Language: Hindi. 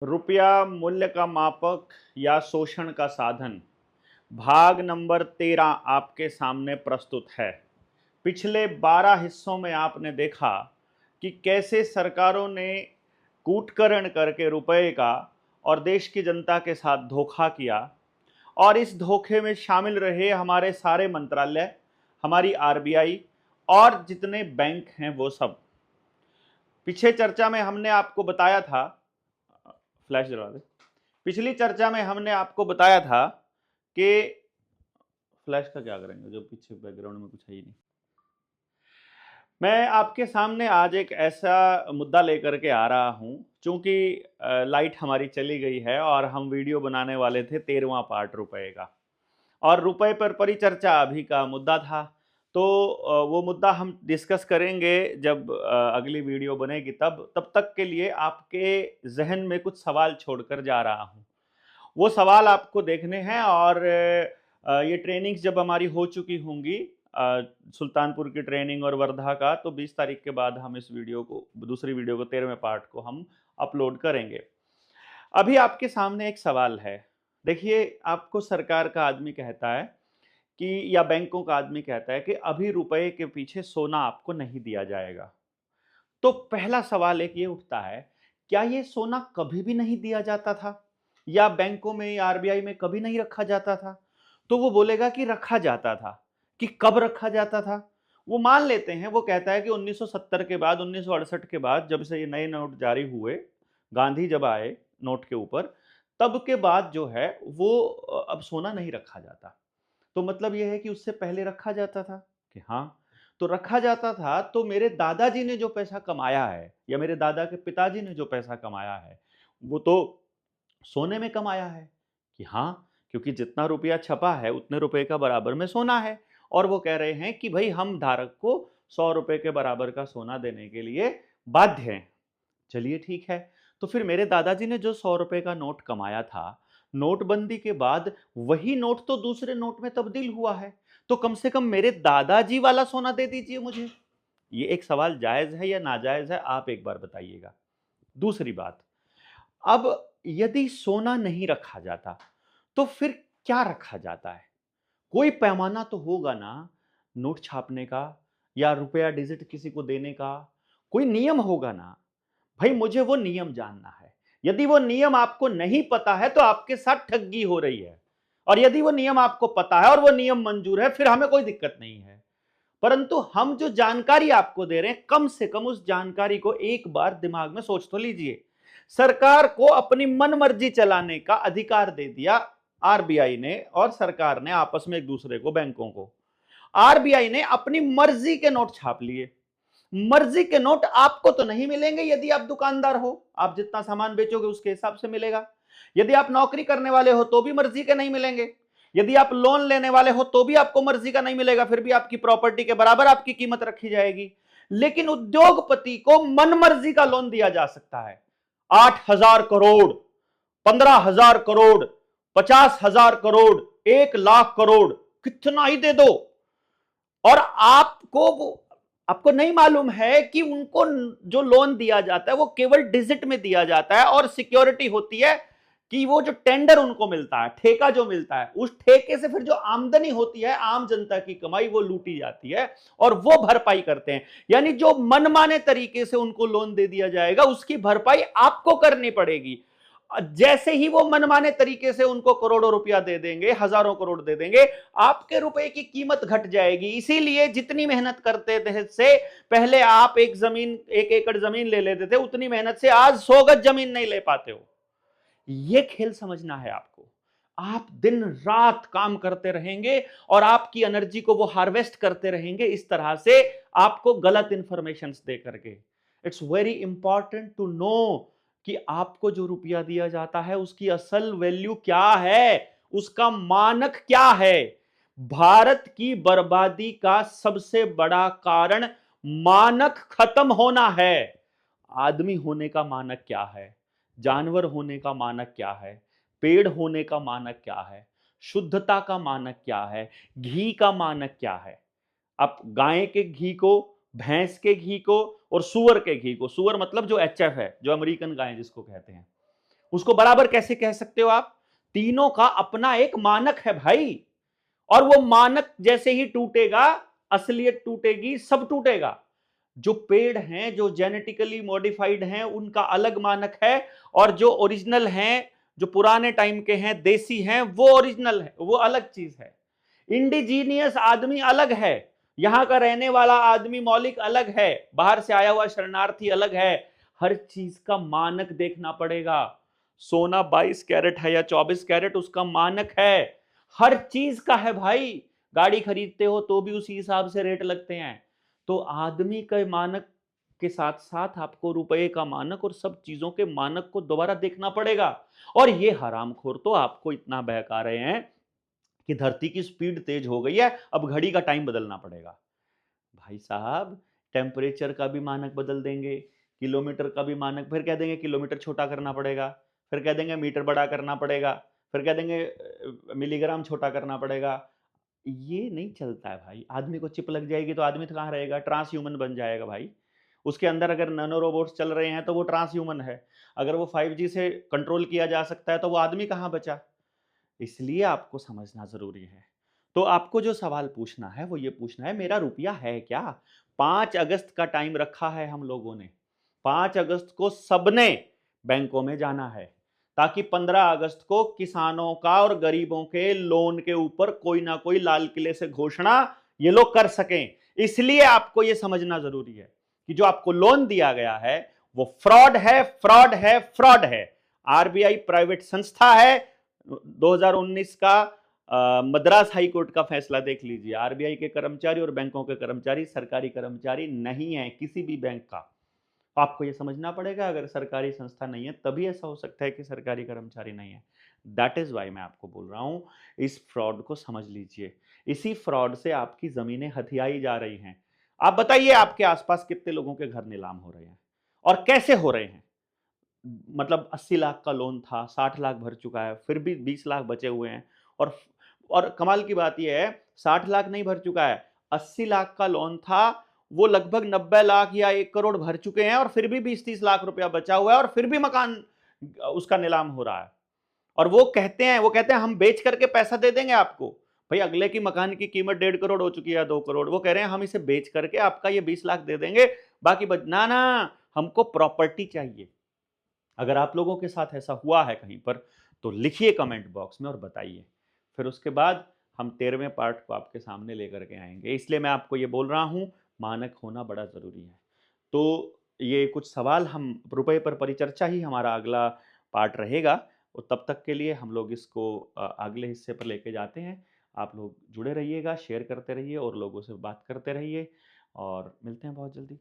रुपया मूल्य का मापक या शोषण का साधन, भाग नंबर 13 आपके सामने प्रस्तुत है। पिछले 12 हिस्सों में आपने देखा कि कैसे सरकारों ने कूटकरण करके रुपए का और देश की जनता के साथ धोखा किया, और इस धोखे में शामिल रहे हमारे सारे मंत्रालय, हमारी आरबीआई और जितने बैंक हैं वो सब। पीछे चर्चा में हमने आपको बताया था, फ्लैश जला दे। पिछली चर्चा में हमने आपको बताया था कि फ्लैश का क्या करेंगे, जो पीछे बैकग्राउंड में कुछ है ही नहीं। मैं आपके सामने आज एक ऐसा मुद्दा लेकर के आ रहा हूं, चूंकि लाइट हमारी चली गई है और हम वीडियो बनाने वाले थे 13वां पार्ट रुपए का, और रुपए पर परिचर्चा अभी का मुद्दा था। तो वो मुद्दा हम डिस्कस करेंगे जब अगली वीडियो बनेगी, तब तक के लिए आपके जहन में कुछ सवाल छोड़कर जा रहा हूं। वो सवाल आपको देखने हैं, और ये ट्रेनिंग्स जब हमारी हो चुकी होंगी, सुल्तानपुर की ट्रेनिंग और वर्धा का, तो 20 तारीख के बाद हम इस वीडियो को, दूसरी वीडियो को, 13वें पार्ट को हम अपलोड करेंगे। अभी आपके सामने एक सवाल है। देखिए, आपको सरकार का आदमी कहता है कि, या बैंकों का आदमी कहता है कि अभी रुपए के पीछे सोना आपको नहीं दिया जाएगा। तो पहला सवाल एक ये उठता है, क्या ये सोना कभी भी नहीं दिया जाता था, या बैंकों में या आरबीआई में कभी नहीं रखा जाता था? तो वो बोलेगा कि रखा जाता था। कि कब रखा जाता था? वो मान लेते हैं, वो कहता है कि 1970 के बाद, 1968 के बाद, जब से ये नए नोट जारी हुए, गांधी जब आए नोट के ऊपर, तब के बाद जो है वो अब सोना नहीं रखा जाता। तो मतलब ये है कि उससे पहले रखा जाता था कि हाँ, तो रखा जाता था। तो मेरे दादाजी ने जो पैसा कमाया है, या मेरे दादा के पिताजी ने जो पैसा कमाया है, वो तो सोने में कमाया है कि हाँ, क्योंकि जितना रुपया छपा है उतने रुपए का बराबर में सोना है। और वो कह रहे हैं कि भाई, हम धारक को 100 रुपए के बराबर का सोना देने के लिए बाध्य हैं। चलिए ठीक है। तो फिर मेरे दादाजी ने जो 100 रुपए का नोट कमाया था, नोटबंदी के बाद वही नोट तो दूसरे नोट में तब्दील हुआ है। तो कम से कम मेरे दादाजी वाला सोना दे दीजिए मुझे। ये एक सवाल जायज है या नाजायज है, आप एक बार बताइएगा। दूसरी बात, अब यदि सोना नहीं रखा जाता तो फिर क्या रखा जाता है? कोई पैमाना तो होगा ना, नोट छापने का या रुपया डिजिट किसी को देने का। कोई नियम होगा ना। भाई, मुझे वो नियम जानना है। यदि वो नियम आपको नहीं पता है तो आपके साथ ठगी हो रही है, और यदि वो नियम आपको पता है और वो नियम मंजूर है, फिर हमें कोई दिक्कत नहीं है। परंतु हम जो जानकारी आपको दे रहे हैं, कम से कम उस जानकारी को एक बार दिमाग में सोच तो लीजिए। सरकार को अपनी मनमर्जी चलाने का अधिकार दे दिया आरबीआई ने, और सरकार ने आपस में एक दूसरे को, बैंकों को। आरबीआई ने अपनी मर्जी के नोट छाप लिए। मर्जी के नोट आपको तो नहीं मिलेंगे यदि आप दुकानदार हो, आप जितना सामान बेचोगे उसके हिसाब से मिलेगा। यदि आप नौकरी करने वाले हो तो भी मर्जी के नहीं मिलेंगे। यदि आप लोन लेने वाले हो तो भी आपको मर्जी का नहीं मिलेगा, फिर भी आपकी प्रॉपर्टी के बराबर आपकी कीमत रखी जाएगी। लेकिन उद्योगपति को मनमर्जी का लोन दिया जा सकता है। 8,000 करोड़, 15,000 करोड़, 50,000 करोड़, 1 लाख करोड़, कितना ही दे दो। और आपको नहीं मालूम है कि उनको जो लोन दिया जाता है वो केवल डिजिट में दिया जाता है, और सिक्योरिटी होती है कि वो जो टेंडर उनको मिलता है, ठेका जो मिलता है, उस ठेके से फिर जो आमदनी होती है, आम जनता की कमाई, वो लूटी जाती है और वो भरपाई करते हैं। यानी जो मनमाने तरीके से उनको लोन दे दिया जाएगा, उसकी भरपाई आपको करनी पड़ेगी। जैसे ही वो मनमाने तरीके से उनको करोड़ों रुपया दे देंगे, हजारों करोड़ दे देंगे, आपके रुपए की कीमत घट जाएगी। इसीलिए जितनी मेहनत करते थे से पहले आप एक एकड़ जमीन ले लेते थे, उतनी मेहनत से आज 100 गज जमीन नहीं ले पाते हो। ये खेल समझना है आपको। आप दिन रात काम करते रहेंगे और आपकी एनर्जी को वो हार्वेस्ट करते रहेंगे इस तरह से, आपको गलत इंफॉर्मेशन दे करके। It's very important to know कि आपको जो रुपया दिया जाता है उसकी असल वैल्यू क्या है, उसका मानक क्या है। भारत की बर्बादी का सबसे बड़ा कारण मानक खत्म होना है। आदमी होने का मानक क्या है, जानवर होने का मानक क्या है, पेड़ होने का मानक क्या है, शुद्धता का मानक क्या है, घी का मानक क्या है। आप गाय के घी को, भैंस के घी को और सुअर के घी को, सुअर मतलब जो एचएफ है, जो अमेरिकन गाय जिसको कहते हैं, उसको बराबर कैसे कह सकते हो आप? तीनों का अपना एक मानक है भाई, और वो मानक जैसे ही टूटेगा, असलियत टूटेगी, सब टूटेगा। जो पेड़ हैं, जो जेनेटिकली मॉडिफाइड हैं, उनका अलग मानक है, और जो ओरिजिनल हैं, जो पुराने टाइम के हैं, देसी हैं, वो ओरिजिनल है, वो अलग चीज है। इंडिजीनियस आदमी अलग है, यहां का रहने वाला आदमी मौलिक अलग है, बाहर से आया हुआ शरणार्थी अलग है। हर चीज का मानक देखना पड़ेगा। सोना 22 कैरेट है या 24 कैरेट, उसका मानक है, हर चीज का है भाई। गाड़ी खरीदते हो तो भी उसी हिसाब से रेट लगते हैं। तो आदमी के मानक के साथ साथ आपको रुपए का मानक और सब चीजों के मानक को दोबारा देखना पड़ेगा। और ये हरामखोर तो आपको इतना बहका रहे हैं कि धरती की स्पीड तेज हो गई है, अब घड़ी का टाइम बदलना पड़ेगा। भाई साहब, टेम्परेचर का भी मानक बदल देंगे, किलोमीटर का भी मानक, फिर कह देंगे किलोमीटर छोटा करना पड़ेगा, फिर कह देंगे मीटर बड़ा करना पड़ेगा, फिर कह देंगे मिलीग्राम छोटा करना पड़ेगा। ये नहीं चलता है भाई। आदमी को चिप लग जाएगी तो आदमी तो कहाँ रहेगा, ट्रांस ह्यूमन बन जाएगा भाई। उसके अंदर अगर नैनो रोबोट्स चल रहे हैं तो वो ट्रांस ह्यूमन है। अगर वो 5G से कंट्रोल किया जा सकता है तो वो आदमी कहाँ बचा। इसलिए आपको समझना जरूरी है। तो आपको जो सवाल पूछना है वो ये पूछना है, मेरा रुपया है क्या? 5 अगस्त का टाइम रखा है हम लोगों ने। 5 अगस्त को सबने बैंकों में जाना है, ताकि 15 अगस्त को किसानों का और गरीबों के लोन के ऊपर कोई ना कोई लाल किले से घोषणा ये लोग कर सकें। इसलिए आपको ये समझना जरूरी है कि जो आपको लोन दिया गया है वो फ्रॉड है, फ्रॉड है, फ्रॉड है। आरबीआई प्राइवेट संस्था है। 2019 का मद्रास हाई कोर्ट का फैसला देख लीजिए। आरबीआई के कर्मचारी और बैंकों के कर्मचारी सरकारी कर्मचारी नहीं है किसी भी बैंक का। आपको यह समझना पड़ेगा, अगर सरकारी संस्था नहीं है तभी ऐसा हो सकता है कि सरकारी कर्मचारी नहीं है। दैट इज वाई मैं आपको बोल रहा हूं, इस फ्रॉड को समझ लीजिए। इसी फ्रॉड से आपकी जमीनें हथियाई जा रही हैं। आप बताइए, आपके आसपास कितने लोगों के घर नीलाम हो रहे हैं और कैसे हो रहे हैं? मतलब 80 लाख का लोन था, 60 लाख भर चुका है, फिर भी 20 लाख बचे हुए हैं। और कमाल की बात यह है, 60 लाख नहीं भर चुका है, 80 लाख का लोन था, वो लगभग 90 लाख या 1 करोड़ भर चुके हैं, और फिर भी 20-30 लाख रुपया बचा हुआ है, और फिर भी मकान उसका नीलाम हो रहा है। और वो कहते हैं हम बेच करके पैसा दे देंगे आपको। भाई, अगले की मकान की कीमत 1.5 करोड़ हो चुकी है, 2 करोड़, वो कह रहे हैं हम इसे बेच करके आपका ये 20 लाख दे देंगे, बाकी ना ना, हमको प्रॉपर्टी चाहिए। अगर आप लोगों के साथ ऐसा हुआ है कहीं पर तो लिखिए कमेंट बॉक्स में और बताइए। फिर उसके बाद हम 13वें पार्ट को आपके सामने लेकर के आएंगे। इसलिए मैं आपको ये बोल रहा हूं, मानक होना बड़ा ज़रूरी है। तो ये कुछ सवाल, हम रुपए पर परिचर्चा ही हमारा अगला पार्ट रहेगा। और तब तक के लिए हम लोग इसको अगले हिस्से पर लेके जाते हैं। आप लोग जुड़े रहिएगा, शेयर करते रहिए और लोगों से बात करते रहिए, और मिलते हैं बहुत जल्दी।